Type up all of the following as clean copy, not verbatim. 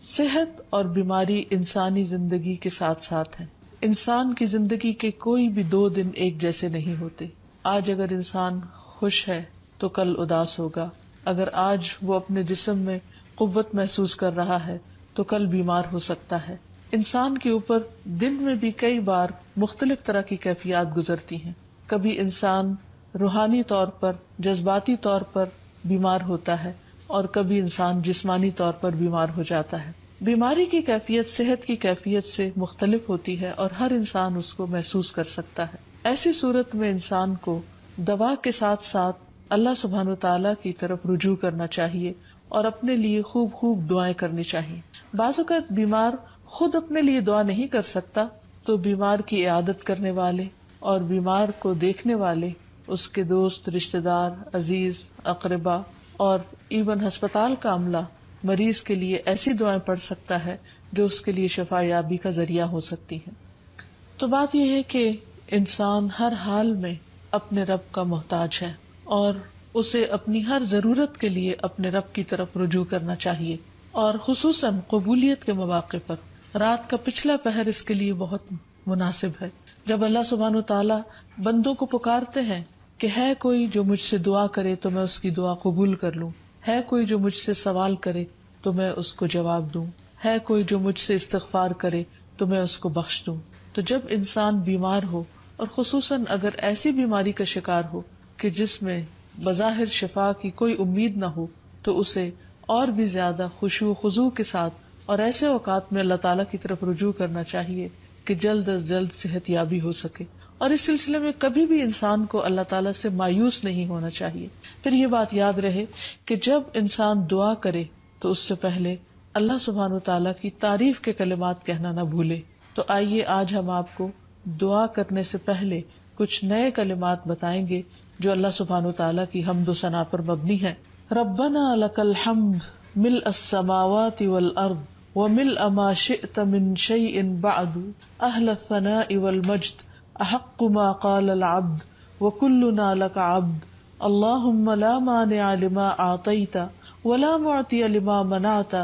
صحت اور بیماری انسانی زندگی کے ساتھ ساتھ ہیں. انسان کی زندگی کے کوئی بھی 2 دن ایک جیسے نہیں ہوتے. آج اگر انسان خوش ہے تو کل اداس ہوگا. اگر آج وہ اپنے جسم میں قوت محسوس کر رہا ہے تو کل بیمار ہو سکتا ہے. انسان کے اوپر دن میں بھی کئی بار مختلف طرح کی کیفیات گزرتی ہیں. کبھی انسان روحانی طور پر، جذباتی طور پر بیمار ہوتا ہے اور کبھی انسان جسمانی طور پر بیمار ہو جاتا ہے. بیماری کی کیفیت صحت کی کیفیت سے مختلف ہوتی ہے اور ہر انسان اس کو محسوس کر سکتا ہے. ایسی صورت میں انسان کو دوا کے ساتھ ساتھ اللہ سبحانہ وتعالیٰ کی طرف رجوع کرنا چاہیے اور اپنے لیے خوب خوب دعائیں کرنی چاہیے. بعض اوقات بیمار خود اپنے لیے دعا نہیں کر سکتا تو بیمار کی عیادت کرنے والے اور بیمار کو دیکھنے والے، اس کے دوست، رشتہ دار، عزیز، اقربا اور ایون ہسپتال کا عملہ مریض کے لیے ایسی دعائیں پڑھ سکتا ہے جو اس کے لیے شفا یابی کا ذریعہ ہو سکتی ہیں. تو بات یہ ہے کہ انسان ہر حال میں اپنے رب کا محتاج ہے اور اسے اپنی ہر ضرورت کے لیے اپنے رب کی طرف رجوع کرنا چاہیے، اور خصوصاً قبولیت کے مواقع پر رات کا پچھلا پہر اس کے لیے بہت مناسب ہے، جب اللہ سبحانہ وتعالی بندوں کو پکارتے ہیں کہ ہے کوئی جو مجھ سے دعا کرے تو میں اس کی دعا قبول کر لوں، ہے کوئی جو مجھ سے سوال کرے تو میں اس کو جواب دوں، ہے کوئی جو مجھ سے استغفار کرے تو میں اس کو بخش دوں. تو جب انسان بیمار ہو اور خصوصاً اگر ایسی بیماری کا شکار ہو کہ جس میں بظاہر شفا کی کوئی امید نہ ہو، تو اسے اور بھی زیادہ خشوع و خضوع کے ساتھ اور ایسے اوقات میں اللہ تعالیٰ کی طرف رجوع کرنا چاہیے کہ جلد از جلد صحت یابی ہو سکے. اور اس سلسلے میں کبھی بھی انسان کو اللہ تعالیٰ سے مایوس نہیں ہونا چاہیے. پھر یہ بات یاد رہے کہ جب انسان دعا کرے تو اس سے پہلے اللہ سبحانہ وتعالیٰ کی تعریف کے کلمات کہنا نہ بھولے. تو آئیے آج ہم آپ کو دعا کرنے سے پہلے کچھ نئے کلمات بتائیں گے جو اللہ سبحانہ وتعالیٰ کی حمد و ثنا پر مبنی ہے. ربنا لک الحمد ملء السماوات والارض وملء ما شئت من شیء بعد اہل الثناء والمجد احق ما قال العبد وكلنا لك عبد اللهم لا مانع لما اعطيت ولا معطي لما منعت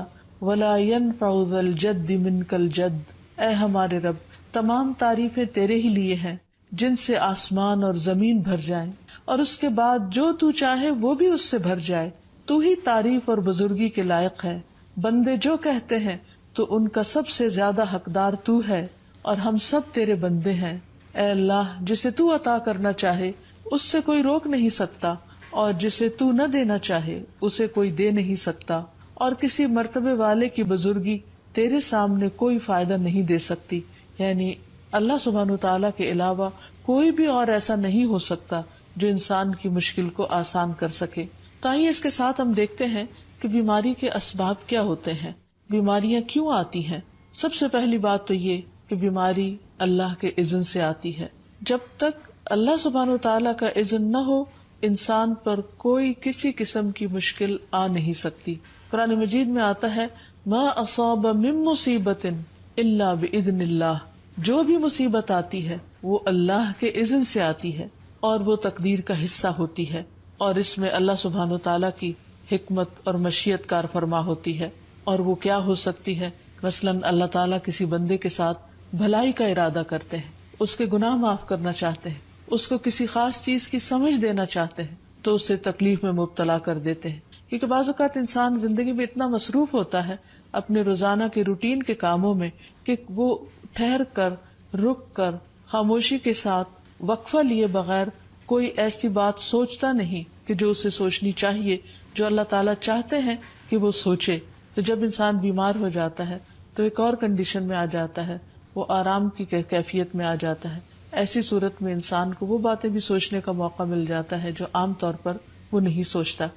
ولا ينفع ذا الجد منك الجد. اے ہمارے رب، تمام تعریفیں تیرے ہی لیے ہیں جن سے آسمان اور زمین بھر جائیں اور اس کے بعد جو تو چاہے وہ بھی اس سے بھر جائے. تو ہی تعریف اور بزرگی کے لائق ہے. بندے جو کہتے ہیں تو ان کا سب سے زیادہ حقدار تو ہے اور ہم سب تیرے بندے ہیں. اے اللہ، جسے تو عطا کرنا چاہے اس سے کوئی روک نہیں سکتا اور جسے تو نہ دینا چاہے اسے کوئی دے نہیں سکتا، اور کسی مرتبے والے کی بزرگی تیرے سامنے کوئی فائدہ نہیں دے سکتی. یعنی اللہ سبحانہ وتعالیٰ کے علاوہ کوئی بھی اور ایسا نہیں ہو سکتا جو انسان کی مشکل کو آسان کر سکے. تو آئیے اس کے ساتھ ہم دیکھتے ہیں کہ بیماری کے اسباب کیا ہوتے ہیں، بیماریاں کیوں آتی ہیں. سب سے پہلی بات تو یہ کہ بیماری اللہ کے اذن سے آتی ہے. جب تک اللہ سبحانہ وتعالیٰ کا اذن نہ ہو انسان پر کوئی کسی قسم کی مشکل آ نہیں سکتی. قرآن مجید میں آتا ہے ما اصاب من مصیبت الا باذن اللہ. جو بھی مصیبت آتی ہے وہ اللہ کے اذن سے آتی ہے اور وہ تقدیر کا حصہ ہوتی ہے، اور اس میں اللہ سبحانہ وتعالیٰ کی حکمت اور مشیت کار فرما ہوتی ہے. اور وہ کیا ہو سکتی ہے؟ مثلاً اللہ تعالیٰ کسی بندے کے ساتھ بھلائی کا ارادہ کرتے ہیں، اس کے گناہ معاف کرنا چاہتے ہیں، اس کو کسی خاص چیز کی سمجھ دینا چاہتے ہیں تو اسے تکلیف میں مبتلا کر دیتے ہیں. کیونکہ بعض اوقات انسان زندگی میں اتنا مصروف ہوتا ہے اپنے روزانہ کے روٹین کے کاموں میں کہ وہ ٹھہر کر، رک کر، خاموشی کے ساتھ وقفہ لیے بغیر کوئی ایسی بات سوچتا نہیں کہ جو اسے سوچنی چاہیے، جو اللہ تعالیٰ چاہتے ہیں کہ وہ سوچے. تو جب انسان بیمار ہو جاتا ہے تو ایک اور کنڈیشن میں آ جاتا ہے، وہ آرام کی کیفیت میں آ جاتا ہے. ایسی صورت میں انسان کو وہ باتیں بھی سوچنے کا موقع مل جاتا ہے جو عام طور پر وہ نہیں سوچتا.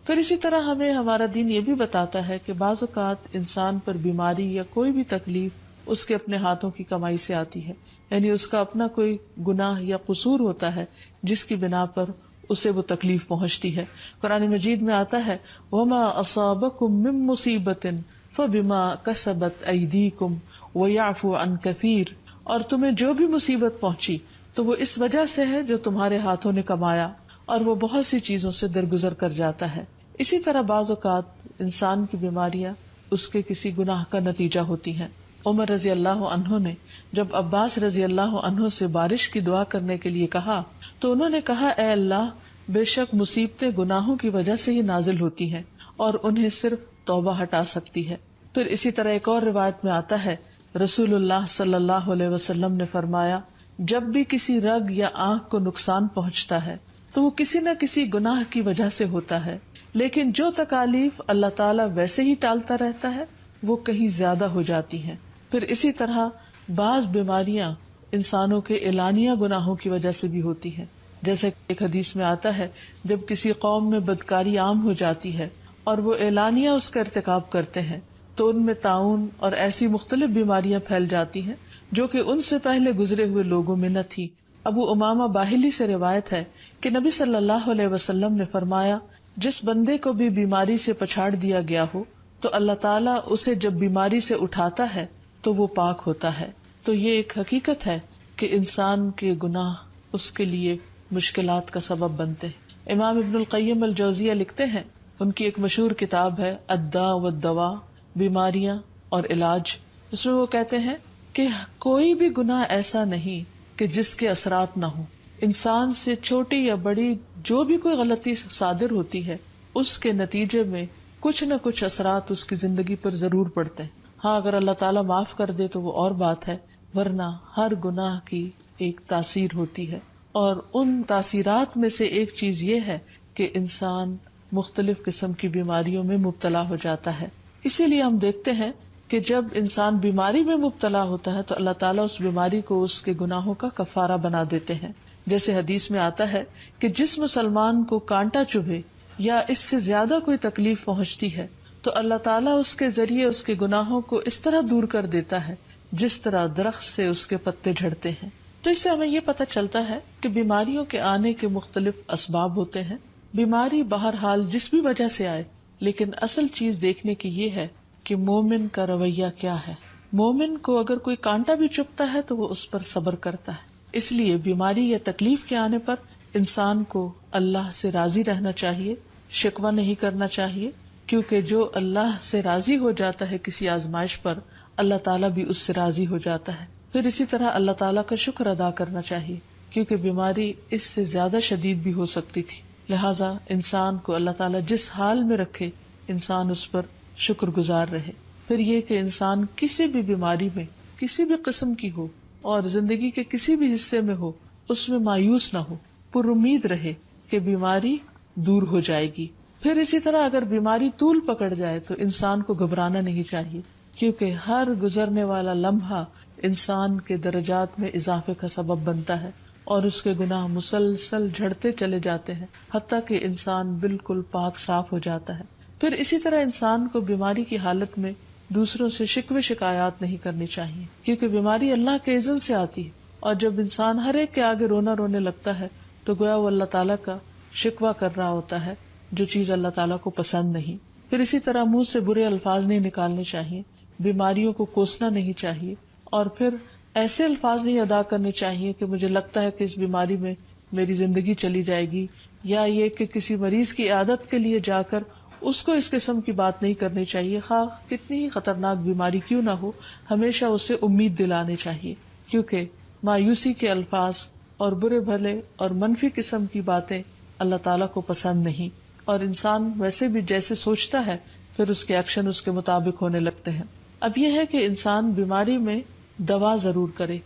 پھر اسی طرح ہمیں ہمارا دین یہ بھی بتاتا ہے کہ بعض اوقات انسان پر بیماری یا کوئی بھی تکلیف اس کے اپنے ہاتھوں کی کمائی سے آتی ہے، یعنی اس کا اپنا کوئی گناہ یا قصور ہوتا ہے جس کی بنا پر اسے وہ تکلیف پہنچتی ہے. قرآن مجید میں آتا ہے وما اصابکم من مصیبت فبما کسبت ایدیکم ویعفو عن کثیر. اور تمہیں جو بھی مصیبت پہنچی تو وہ اس وجہ سے ہے جو تمہارے ہاتھوں نے کمایا، اور وہ بہت سی چیزوں سے درگزر کر جاتا ہے. اسی طرح بعض اوقات انسان کی بیماریاں اس کے کسی گناہ کا نتیجہ ہوتی ہیں۔ عمر رضی اللہ عنہ نے جب عباس رضی اللہ عنہ سے بارش کی دعا کرنے کے لیے کہا تو انہوں نے کہا، اے اللہ، بے شک مصیبتیں گناہوں کی وجہ سے ہی نازل ہوتی ہیں اور انہیں صرف توبہ ہٹا سکتی ہے۔ پھر اسی طرح ایک اور روایت میں آتا ہے، رسول اللہ صلی اللہ علیہ وسلم نے فرمایا، جب بھی کسی رگ یا آنکھ کو نقصان پہنچتا ہے تو وہ کسی نہ کسی گناہ کی وجہ سے ہوتا ہے، لیکن جو تکالیف اللہ تعالیٰ ویسے ہی ٹالتا رہتا ہے وہ کہیں زیادہ ہو جاتی ہیں۔ پھر اسی طرح بعض بیماریاں انسانوں کے اعلانیہ گناہوں کی وجہ سے بھی ہوتی ہیں، جیسے ایک حدیث میں آتا ہے، جب کسی قوم میں بدکاری عام ہو جاتی ہے اور وہ اعلانیہ اس کا ارتکاب کرتے ہیں تو ان میں طاعون اور ایسی مختلف بیماریاں پھیل جاتی ہیں جو کہ ان سے پہلے گزرے ہوئے لوگوں میں نہ تھی۔ ابو امامہ باہلی سے روایت ہے کہ نبی صلی اللہ علیہ وسلم نے فرمایا، جس بندے کو بھی بیماری سے پچھاڑ دیا گیا ہو تو اللہ تعالیٰ اسے جب بیماری سے اٹھاتا ہے تو وہ پاک ہوتا ہے۔ تو یہ ایک حقیقت ہے کہ انسان کے گناہ اس کے لیے مشکلات کا سبب بنتے ہیں۔ امام ابن القیم الجوزیہ لکھتے ہیں، ان کی ایک مشہور کتاب ہے الداء والدواء، بیماریاں اور علاج، اس میں وہ کہتے ہیں کہ کوئی بھی گناہ ایسا نہیں کہ جس کے اثرات نہ ہوں۔ انسان سے چھوٹی یا بڑی جو بھی کوئی غلطی صادر ہوتی ہے اس کے نتیجے میں کچھ نہ کچھ اثرات اس کی زندگی پر ضرور پڑتے ہیں۔ ہاں اگر اللہ تعالیٰ معاف کر دے تو وہ اور بات ہے، ورنہ ہر گناہ کی ایک تاثیر ہوتی ہے، اور ان تاثیرات میں سے ایک چیز یہ ہے کہ انسان مختلف قسم کی بیماریوں میں مبتلا ہو جاتا ہے۔ اسی لیے ہم دیکھتے ہیں کہ جب انسان بیماری میں مبتلا ہوتا ہے تو اللہ تعالیٰ اس بیماری کو اس کے گناہوں کا کفارہ بنا دیتے ہیں۔ جیسے حدیث میں آتا ہے کہ جس مسلمان کو کانٹا چبھے یا اس سے زیادہ کوئی تکلیف پہنچتی ہے تو اللہ تعالیٰ اس کے ذریعے اس کے گناہوں کو اس طرح دور کر دیتا ہے جس طرح درخت سے اس کے پتے جھڑتے ہیں۔ تو اس سے ہمیں یہ پتہ چلتا ہے کہ بیماریوں کے آنے کے مختلف اسباب ہوتے ہیں۔ بیماری بہرحال جس بھی وجہ سے آئے، لیکن اصل چیز دیکھنے کی یہ ہے کہ مومن کا رویہ کیا ہے۔ مومن کو اگر کوئی کانٹا بھی چبھتا ہے تو وہ اس پر صبر کرتا ہے۔ اس لیے بیماری یا تکلیف کے آنے پر انسان کو اللہ سے راضی رہنا چاہیے، شکوہ نہیں کرنا چاہیے، کیونکہ جو اللہ سے راضی ہو جاتا ہے کسی آزمائش پر، اللہ تعالیٰ بھی اس سے راضی ہو جاتا ہے۔ پھر اسی طرح اللہ تعالیٰ کا شکر ادا کرنا چاہیے، کیونکہ بیماری اس سے زیادہ شدید بھی ہو سکتی تھی، لہٰذا انسان کو اللہ تعالیٰ جس حال میں رکھے انسان اس پر شکر گزار رہے۔ پھر یہ کہ انسان کسی بھی بیماری میں کسی بھی قسم کی ہو اور زندگی کے کسی بھی حصے میں ہو، اس میں مایوس نہ ہو، پر امید رہے کہ بیماری دور ہو جائے گی۔ پھر اسی طرح اگر بیماری طول پکڑ جائے تو انسان کو گھبرانا نہیں چاہیے، کیونکہ ہر گزرنے والا لمحہ انسان کے درجات میں اضافے کا سبب بنتا ہے اور اس کے گناہ مسلسل جھڑتے چلے جاتے ہیں حتیٰ کہ انسان بالکل پاک صاف ہو جاتا ہے۔ پھر اسی طرح انسان کو بیماری کی حالت میں دوسروں سے شکوے شکایات نہیں کرنی چاہیے، کیونکہ بیماری اللہ کے اذن سے آتی ہے، اور جب انسان ہر ایک کے آگے رونے لگتا ہے تو گویا وہ اللہ تعالیٰ کا شکوہ کر رہا ہوتا ہے، جو چیز اللہ تعالیٰ کو پسند نہیں۔ پھر اسی طرح منہ سے برے الفاظ نہیں نکالنے چاہیے، بیماریوں کو کوسنا نہیں چاہیے، اور پھر ایسے الفاظ نہیں ادا کرنے چاہیے کہ مجھے لگتا ہے کہ اس بیماری میں میری زندگی چلی جائے گی، یا یہ کہ کسی مریض کی عیادت کے لیے جا کر اس کو اس قسم کی بات نہیں کرنی چاہیے، خواہ کتنی ہی خطرناک بیماری کیوں نہ ہو، ہمیشہ اسے امید دلانے چاہیے، کیونکہ مایوسی کے الفاظ اور برے بھلے اور منفی قسم کی باتیں اللہ تعالیٰ کو پسند نہیں، اور انسان ویسے بھی جیسے سوچتا ہے پھر اس کے ایکشن اس کے مطابق ہونے لگتے ہیں۔ اب یہ ہے کہ انسان بیماری میں دوا ضرور کرے،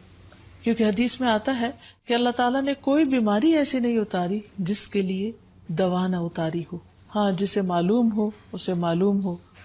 کیونکہ حدیث میں آتا ہے کہ اللہ تعالیٰ نے کوئی بیماری ایسی نہیں اتاری جس کے لیے دوا نہ اتاری ہو۔ ہاں جسے معلوم ہو اسے معلوم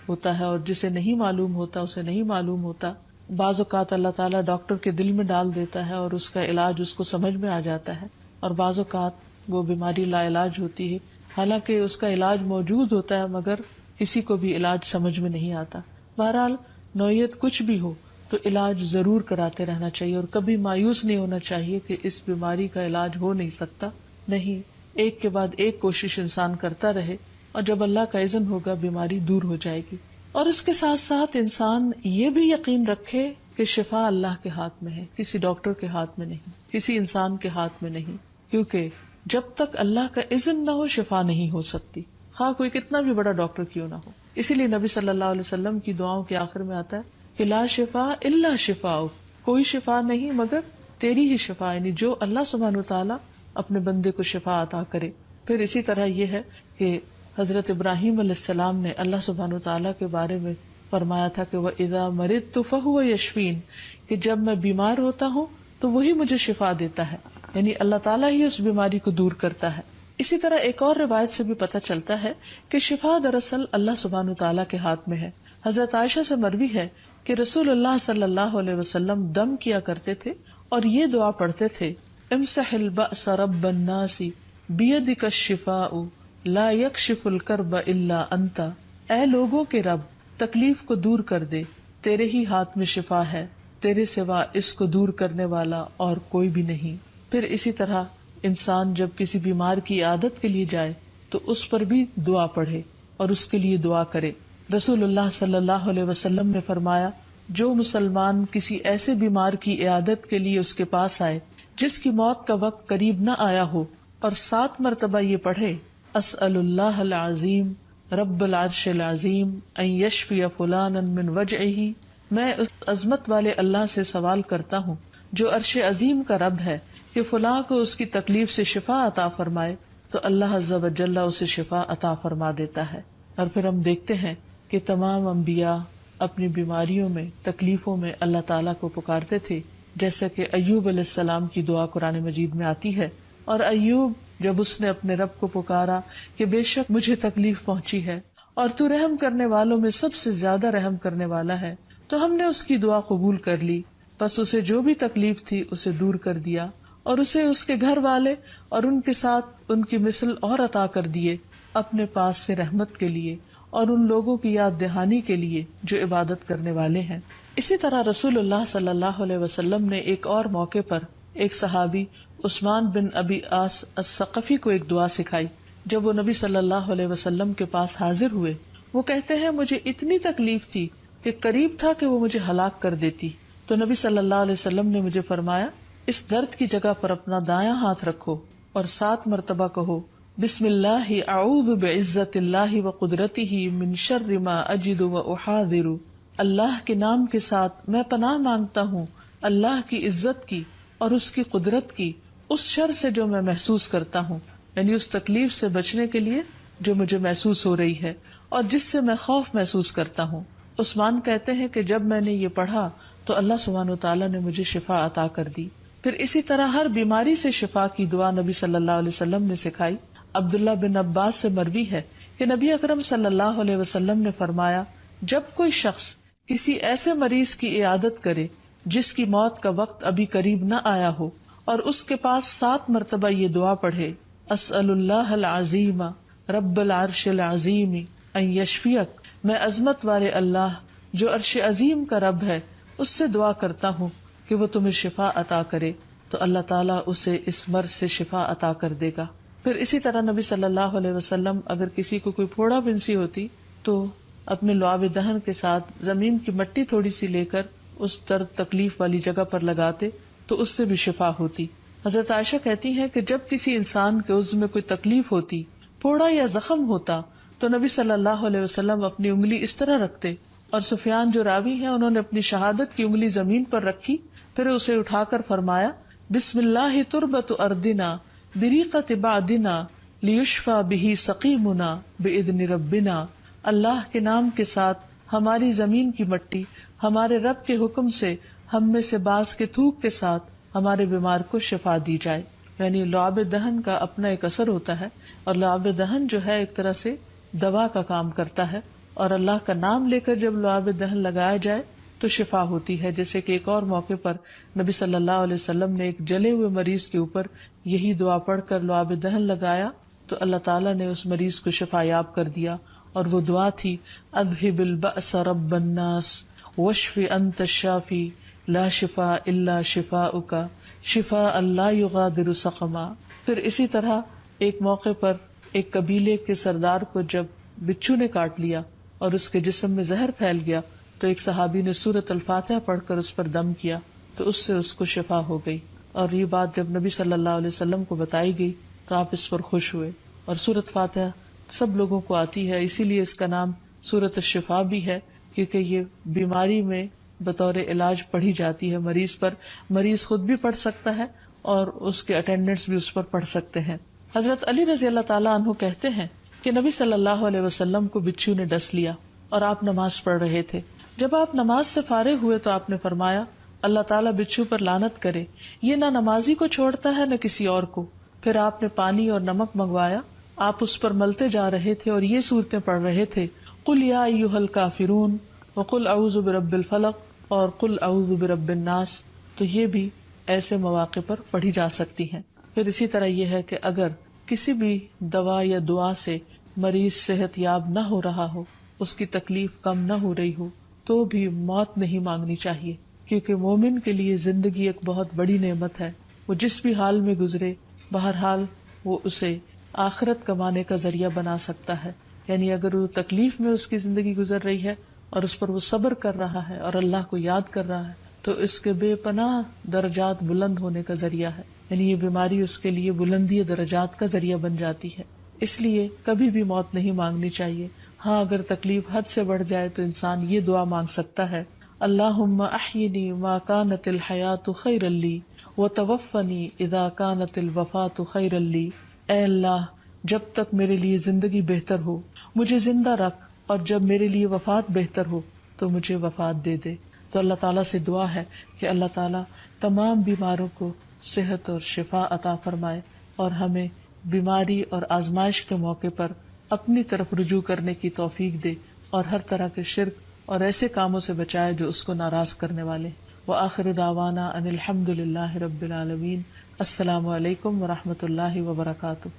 ہوتا ہے، اور جسے نہیں معلوم ہوتا اسے نہیں معلوم ہوتا۔ بعض اوقات اللہ تعالیٰ ڈاکٹر کے دل میں ڈال دیتا ہے اور اس کا علاج اس کو سمجھ میں آ جاتا ہے، اور بعض اوقات وہ بیماری لا علاج ہوتی ہے، حالانکہ اس کا علاج موجود ہوتا ہے مگر کسی کو بھی علاج سمجھ میں نہیں آتا۔ بہرحال نوعیت کچھ بھی ہو تو علاج ضرور کراتے رہنا چاہیے، اور کبھی مایوس نہیں ہونا چاہیے کہ اس بیماری کا علاج ہو نہیں سکتا، نہیں، ایک کے بعد ایک کوشش انسان کرتا رہے، اور جب اللہ کا اذن ہوگا بیماری دور ہو جائے گی۔ اور اس کے ساتھ ساتھ انسان یہ بھی یقین رکھے کہ شفا اللہ کے ہاتھ میں ہے، کسی ڈاکٹر کے ہاتھ میں نہیں، کسی انسان کے ہاتھ میں نہیں، کیونکہ جب تک اللہ کا اذن نہ ہو شفا نہیں ہو سکتی، خواہ کوئی کتنا بھی بڑا ڈاکٹر کیوں نہ ہو۔ اسی لیے نبی صلی اللہ علیہ وسلم کی دعاؤں کے آخر میں آتا ہے کہ لا شفاء الا شفاء، کوئی شفا نہیں مگر تیری ہی شفا، یعنی جو اللہ سبحانہ وتعالی اپنے بندے کو شفا عطا کرے۔ پھر اسی طرح یہ ہے کہ حضرت ابراہیم علیہ السلام نے اللہ سبحانہ وتعالی کے بارے میں فرمایا تھا کہ وَإِذَا مَرِضْتُ فَهُوَ يَشْفِينِ، کہ جب میں بیمار ہوتا ہوں تو وہی مجھے شفا دیتا ہے، یعنی اللہ تعالیٰ ہی اس بیماری کو دور کرتا ہے۔ اسی طرح ایک اور روایت سے بھی پتہ چلتا ہے کہ شفا دراصل اللہ سبحانہ وتعالی کے ہاتھ میں ہے۔ حضرت عائشہ سے مروی ہے کہ رسول اللہ صلی اللہ علیہ وسلم دم کیا کرتے تھے اور یہ دعا پڑھتے تھے، امسح البأس رب الناس بیدک الشفاء لا یکشف الکرب الا انت، اے لوگوں کے رب تکلیف کو دور کر دے، تیرے ہی ہاتھ میں شفا ہے، تیرے سوا اس کو دور کرنے والا اور کوئی بھی نہیں۔ پھر اسی طرح انسان جب کسی بیمار کی عیادت کے لیے جائے تو اس پر بھی دعا پڑھے اور اس کے لیے دعا کرے۔ رسول اللہ صلی اللہ علیہ وسلم نے فرمایا، جو مسلمان کسی ایسے بیمار کی عیادت کے لیے اس کے پاس آئے جس کی موت کا وقت قریب نہ آیا ہو اور 7 مرتبہ یہ پڑھے، اسأل اللہ العظیم رب العرش العظیم ان یشفی فلانا من وجعہ، میں اس عظمت والے اللہ سے سوال کرتا ہوں جو عرش عظیم کا رب ہے کہ فلاں کو اس کی تکلیف سے شفا عطا فرمائے، تو اللہ عز و جل اسے شفا عطا فرما دیتا ہے۔ اور پھر ہم دیکھتے ہیں کہ تمام انبیاء اپنی بیماریوں میں، تکلیفوں میں اللہ تعالیٰ کو پکارتے تھے، جیسا کہ ایوب علیہ السلام کی دعا قرآن مجید میں آتی ہے۔ اور ایوب جب اس نے اپنے رب کو پکارا کہ بے شک مجھے تکلیف پہنچی ہے اور تو رحم کرنے والوں میں سب سے زیادہ رحم کرنے والا ہے، تو ہم نے اس کی دعا قبول کر لی، بس اسے جو بھی تکلیف تھی اسے دور کر دیا اور اسے اس کے گھر والے اور ان کے ساتھ ان کی مثل اور عطا کر دیے اپنے پاس سے رحمت کے لیے اور ان لوگوں کی یاد دہانی کے لیے جو عبادت کرنے والے ہیں۔ اسی طرح رسول اللہ صلی اللہ علیہ وسلم نے ایک اور موقع پر ایک صحابی عثمان بن ابی عاص الثقفی کو ایک دعا سکھائی۔ جب وہ نبی صلی اللہ علیہ وسلم کے پاس حاضر ہوئے، وہ کہتے ہیں مجھے اتنی تکلیف تھی کہ قریب تھا کہ وہ مجھے ہلاک کر دیتی، تو نبی صلی اللہ علیہ وسلم نے مجھے فرمایا، اس درد کی جگہ پر اپنا دایاں ہاتھ رکھو اور 7 مرتبہ کہو، بسم اللہ اعوذ بعزت اللہ و قدرتہ من شر ما اجد و احاذر، اللہ کے نام کے ساتھ میں پناہ مانگتا ہوں اللہ کی عزت کی اور اس کی قدرت کی اس شر سے جو میں محسوس کرتا ہوں، یعنی اس تکلیف سے بچنے کے لیے جو مجھے محسوس ہو رہی ہے اور جس سے میں خوف محسوس کرتا ہوں۔ عثمان کہتے ہیں کہ جب میں نے یہ پڑھا تو اللہ سبحانہ وتعالیٰ نے مجھے شفا عطا کر دی۔ پھر اسی طرح ہر بیماری سے شفا کی دعا نبی صلی اللہ علیہ وسلم نے سکھائی۔ عبداللہ بن عباس سے مروی ہے کہ نبی اکرم صلی اللہ علیہ وسلم نے فرمایا، جب کوئی شخص کسی ایسے مریض کی عیادت کرے جس کی موت کا وقت ابھی قریب نہ آیا ہو اور اس کے پاس 7 مرتبہ یہ دعا پڑھے، اسأل اللہ العظیم رب العرش العظیم ان یشفیک، میں عظمت والے اللہ جو عرش عظیم کا رب ہے اس سے دعا کرتا ہوں کہ وہ تمہیں شفا عطا کرے، تو اللہ تعالیٰ اسے اس مرض سے شفا عطا کر دے گا۔ پھر اسی طرح نبی صلی اللہ علیہ وسلم اگر کسی کو کوئی پھوڑا بنسی ہوتی تو اپنے لعاب دہن کے ساتھ زمین کی مٹی تھوڑی سی لے کر اس درد تکلیف والی جگہ پر لگاتے تو اس سے بھی شفا ہوتی۔ حضرت عائشہ کہتی ہیں کہ جب کسی انسان کے عضو میں کوئی تکلیف ہوتی، پھوڑا یا زخم ہوتا، تو نبی صلی اللہ علیہ وسلم اپنی انگلی اس طرح رکھتے، اور سفیان جو راوی ہیں انہوں نے اپنی شہادت کی انگلی زمین پر رکھی، پھر اسے اٹھا کر فرمایا، بسم اللہ تربت اردنا بریقت بعدنا لیشفى به سقیمنا باذن ربنا، اللہ کے نام کے ساتھ ہماری زمین کی مٹی ہمارے رب کے حکم سے ہم میں سے بعض کے تھوک کے ساتھ ہمارے بیمار کو شفا دی جائے۔ یعنی لعاب دہن کا اپنا ایک اثر ہوتا ہے، اور لعاب دہن جو ہے ایک طرح سے دوا کا کام کرتا ہے، اور اللہ کا نام لے کر جب لعاب دہن لگایا جائے تو شفا ہوتی ہے۔ جیسے کہ ایک اور موقع پر نبی صلی اللہ علیہ وسلم نے ایک جلے ہوئے مریض کے اوپر یہی دعا پڑھ کر لعاب دہن لگایا تو اللہ تعالیٰ نے اس مریض کو شفا یاب کر دیا، اور وہ دعا تھی، اذہب البأس رب الناس واشف انت الشافی لا شفاء الا شفاؤک شفاء لا یغادر سقما۔ پھر اسی طرح ایک موقع پر ایک قبیلے کے سردار کو جب بچھو نے کاٹ لیا اور اس کے جسم میں زہر پھیل گیا تو ایک صحابی نے سورۃ الفاتحہ پڑھ کر اس پر دم کیا تو اس سے اس کو شفا ہو گئی، اور یہ بات جب نبی صلی اللہ علیہ وسلم کو بتائی گئی تو آپ اس پر خوش ہوئے۔ اور سورۃ فاتحہ سب لوگوں کو آتی ہے، اسی لیے اس کا نام سورۃ الشفا بھی ہے، کیونکہ یہ بیماری میں بطور علاج پڑھی جاتی ہے مریض پر. مریض خود بھی پڑھ سکتا ہے اور اس کے اٹینڈنٹس بھی اس پر پڑھ سکتے ہیں. حضرت علی رضی اللہ تعالیٰ عنہ کہتے ہیں کہ نبی صلی اللہ علیہ وسلم کو بچھو نے ڈس لیا اور آپ نماز پڑھ رہے تھے. جب آپ نماز سے فارغ ہوئے تو آپ نے فرمایا اللہ تعالیٰ بچھو پر لعنت کرے، یہ نہ نمازی کو چھوڑتا ہے نہ کسی اور کو. پھر آپ نے پانی اور نمک منگوایا، آپ اس پر ملتے جا رہے تھے اور یہ صورتیں پڑھ رہے تھے، قل یا ایھا الکافرون وقل اعوذ برب الفلق اور قل اعوذ برب الناس. تو یہ بھی ایسے مواقع پر پڑھی جا سکتی ہیں. پھر اسی طرح یہ ہے کہ اگر کسی بھی دوا یا دعا سے مریض صحت یاب نہ ہو رہا ہو، اس کی تکلیف کم نہ ہو رہی ہو، تو بھی موت نہیں مانگنی چاہیے، کیونکہ مومن کے لیے زندگی ایک بہت بڑی نعمت ہے. وہ جس بھی حال میں گزرے، بہرحال وہ اسے آخرت کمانے کا ذریعہ بنا سکتا ہے. یعنی اگر وہ تکلیف میں اس کی زندگی گزر رہی ہے اور اس پر وہ صبر کر رہا ہے اور اللہ کو یاد کر رہا ہے، تو اس کے بے پناہ درجات بلند ہونے کا ذریعہ ہے. یعنی یہ بیماری اس کے لیے بلندی درجات کا ذریعہ بن جاتی ہے. اس لیے کبھی بھی موت نہیں مانگنی چاہیے. ہاں اگر تکلیف حد سے بڑھ جائے تو انسان یہ دعا مانگ سکتا ہے، اللہم احینی ما کانت الحیات خیرا لی وتوفنی اذا کانت الوفات خیرا لی. اے اللہ، جب تک میرے لیے زندگی بہتر ہو مجھے زندہ رکھ، اور جب میرے لیے وفات بہتر ہو تو مجھے وفات دے دے. تو اللہ تعالیٰ سے دعا ہے کہ اللہ تعالیٰ تمام بیماروں کو صحت اور شفا عطا فرمائے اور ہمیں بیماری اور آزمائش کے موقع پر اپنی طرف رجوع کرنے کی توفیق دے اور ہر طرح کے شرک اور ایسے کاموں سے بچائے جو اس کو ناراض کرنے والے. وآخر دعوانا ان الحمد للہ رب العالمین. السلام علیکم ورحمۃ اللہ وبرکاتہ.